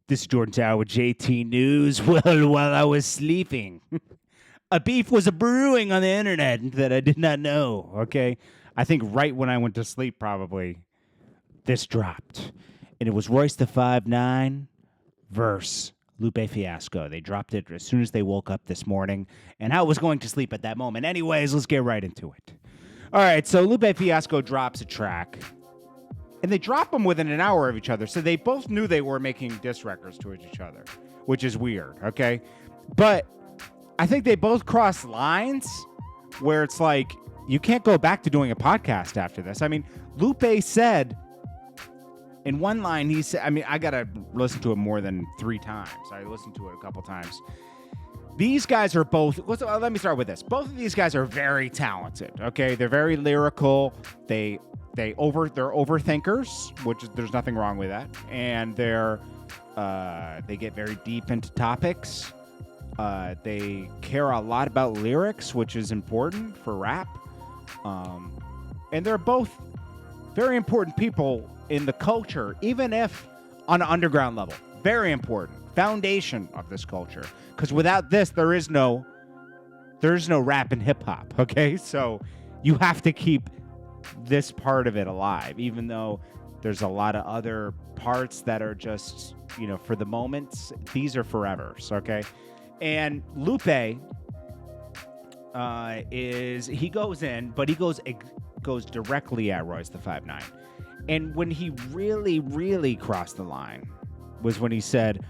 This is Jordan Tower with JT News. Well, while I was sleeping, a beef was brewing on the internet that I did not know, okay? I think right when I went to sleep, probably, this dropped. And it was Royce the 5'9" versus Lupe Fiasco. They dropped it as soon as they woke up this morning, and I was going to sleep at that moment. Anyways, let's get right into it. All right, so Lupe Fiasco drops a track. And they drop them within an hour of each other. So they both knew they were making diss records towards each other, which is weird, okay? But I think they both crossed lines where it's like, you can't go back to doing a podcast after this. I mean, Lupe said in one line, he said, I mean, I got to listen to it more than 3 times. I listened to it a couple times. These guys are both, let me start with this. Both of these guys are very talented, okay? They're very lyrical. They're overthinkers, which there's nothing wrong with that, and they get very deep into topics. They care a lot about lyrics, which is important for rap, and they're both very important people in the culture, even if on an underground level. Very important foundation of this culture, because without this, there is no rap and hip hop. Okay, so you have to keep this part of it alive, even though there's a lot of other parts that are just, for the moments. These are forevers, okay? And Lupe he goes in, but he goes directly at Royce the 5'9". And when he really, really crossed the line was when he said,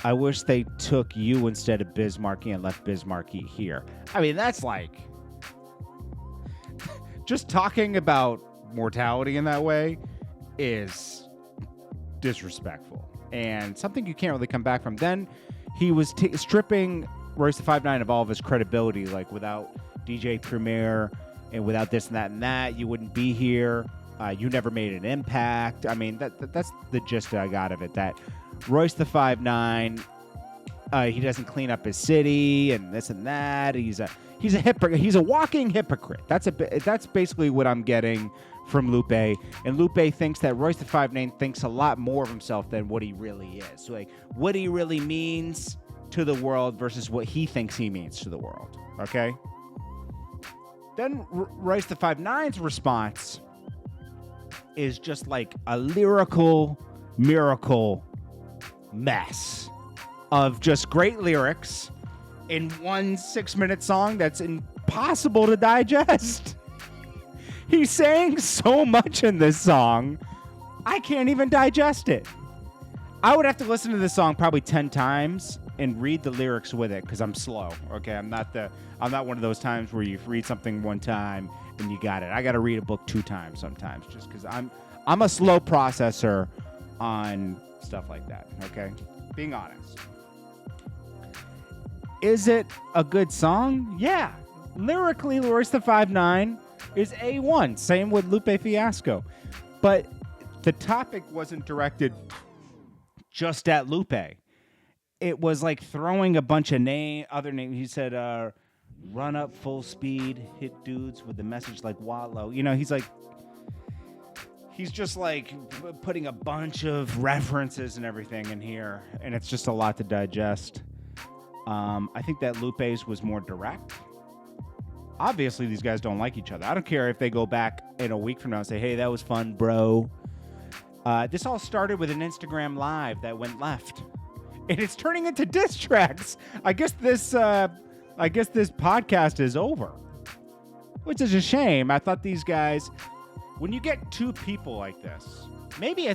"I wish they took you instead of Biz Markie and left Biz Markie here." I mean, that's like, just talking about mortality in that way is disrespectful and something you can't really come back from. Then he was stripping Royce the 5'9" of all of his credibility, like without DJ Premier and without this and that, you wouldn't be here. You never made an impact. I mean, that's the gist I got of it, that Royce the 5'9", he doesn't clean up his city and this and that. He's a hypocrite. He's a walking hypocrite. That's basically what I'm getting from Lupe. And Lupe thinks that Royce the 5'9" thinks a lot more of himself than what he really is. So like, what he really means to the world versus what he thinks he means to the world. Okay. Then Royce the 5'9's response is just like a lyrical miracle mess of just great lyrics in one 6-minute song that's impossible to digest. He's saying so much in this song, I can't even digest it. I would have to listen to this song probably 10 times and read the lyrics with it, because I'm slow. Okay, I'm not one of those times where you read something one time and you got it. I got to read a book 2 times sometimes, just because I'm a slow processor on stuff like that. Okay, being honest. Is it a good song? Yeah. Lyrically, Royce the 5'9" is A1. Same with Lupe Fiasco. But the topic wasn't directed just at Lupe. It was like throwing a bunch of other names. He said, run up full speed, hit dudes with the message like Wallow. He's just like putting a bunch of references and everything in here, and it's just a lot to digest. I think that Lupe's was more direct. Obviously, these guys don't like each other. I don't care if they go back in a week from now and say, "Hey, that was fun, bro." This all started with an Instagram live that went left, and it's turning into diss tracks. I guess this podcast is over, which is a shame. I thought these guys, when you get 2 people like this, maybe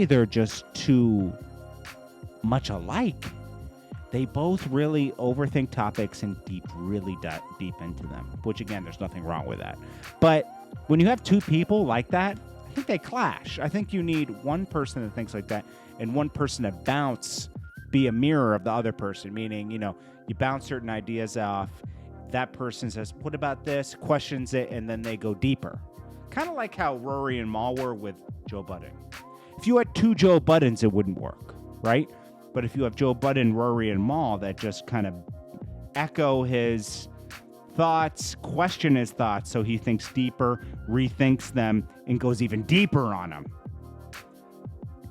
they're just too much alike. They both really overthink topics and really deep into them, which, again, there's nothing wrong with that. But when you have 2 people like that, I think they clash. I think you need one person that thinks like that and one person to be a mirror of the other person, meaning, you bounce certain ideas off. That person says, "What about this?" questions it, and then they go deeper. Kind of like how Rory and Mal were with Joe Budden. If you had 2 Joe Buddens, it wouldn't work, right? But if you have Joe Budden, Rory, and Mal that just kind of echo his thoughts, question his thoughts, so he thinks deeper, rethinks them, and goes even deeper on them,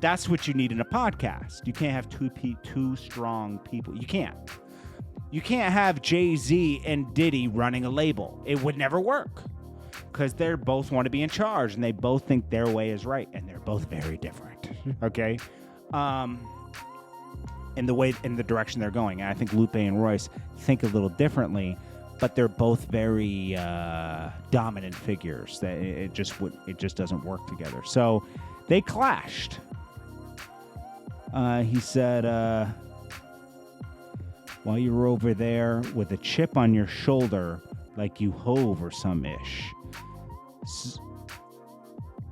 That's what you need in a podcast. You can't have two strong people. You can't. You can't have Jay-Z and Diddy running a label. It would never work because they both want to be in charge and they both think their way is right, and they're both very different. Okay, in the direction they're going. And I think Lupe and Royce think a little differently, but they're both very dominant figures. That it just doesn't work together. So they clashed. He said, while you were over there with a chip on your shoulder, like you hove or some ish.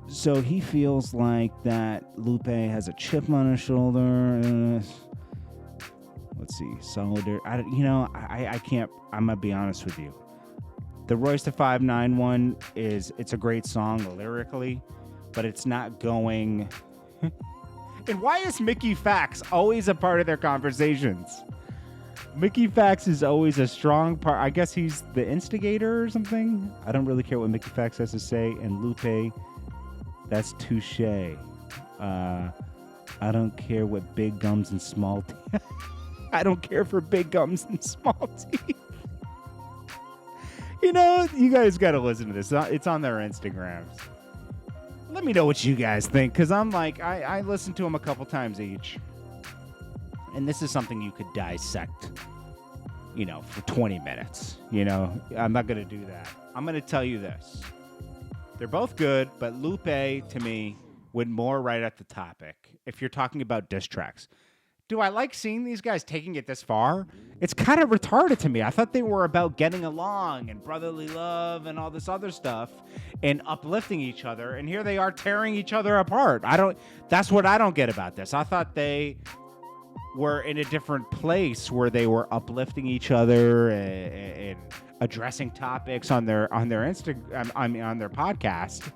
So he feels like that Lupe has a chip on his shoulder. Let's see, Solidarity. I can't. I'm gonna be honest with you. The Royce the 591 it's a great song lyrically, but it's not going. And why is Mickey Fax always a part of their conversations? Mickey Fax is always a strong part. I guess he's the instigator or something. I don't really care what Mickey Fax has to say. And Lupe, that's touche. I don't care what big gums and small teeth. I don't care for big gums and small teeth. You guys got to listen to this. It's on their Instagrams. Let me know what you guys think, because I'm like, I listened to them a couple times each. And this is something you could dissect, for 20 minutes. I'm not going to do that. I'm going to tell you this. They're both good, but Lupe, to me, went more right at the topic. If you're talking about diss tracks. Do I like seeing these guys taking it this far? It's kind of retarded to me. I thought they were about getting along and brotherly love and all this other stuff and uplifting each other. And here they are tearing each other apart. That's what I don't get about this. I thought they were in a different place where they were uplifting each other and addressing topics on their Instagram, on their podcast.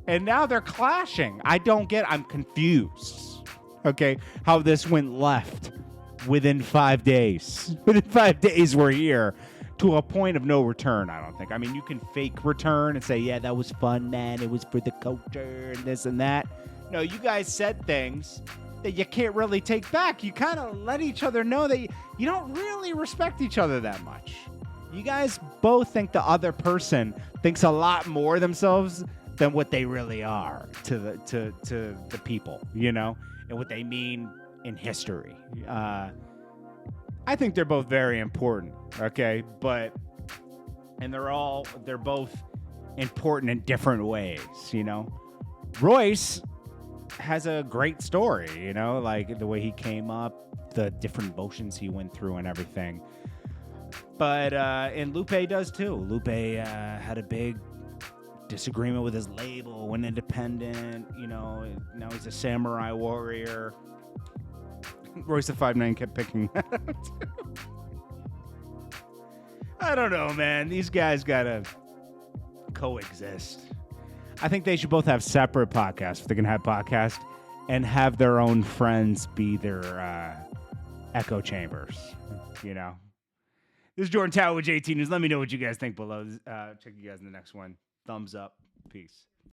And now they're clashing. I'm confused. Okay, how this went left within 5 days. Within 5 days, we're here to a point of no return, I don't think. I mean, you can fake return and say, yeah, that was fun, man. It was for the culture and this and that. No, you guys said things that you can't really take back. You kind of let each other know that you don't really respect each other that much. You guys both think the other person thinks a lot more themselves than what they really are to the people, and what they mean in history. I think they're both very important, okay? And they're both important in different ways, Royce has a great story, like the way he came up, the different motions he went through and everything. But, and Lupe does too. Lupe had a big disagreement with his label, went independent, now he's a samurai warrior. Royce the 5'9" kept picking that up. I don't know, man. These guys gotta coexist. I think they should both have separate podcasts if they can have podcasts and have their own friends be their echo chambers, This is Jordan Tower with JT News. Let me know what you guys think below. Check you guys in the next one. Thumbs up. Peace.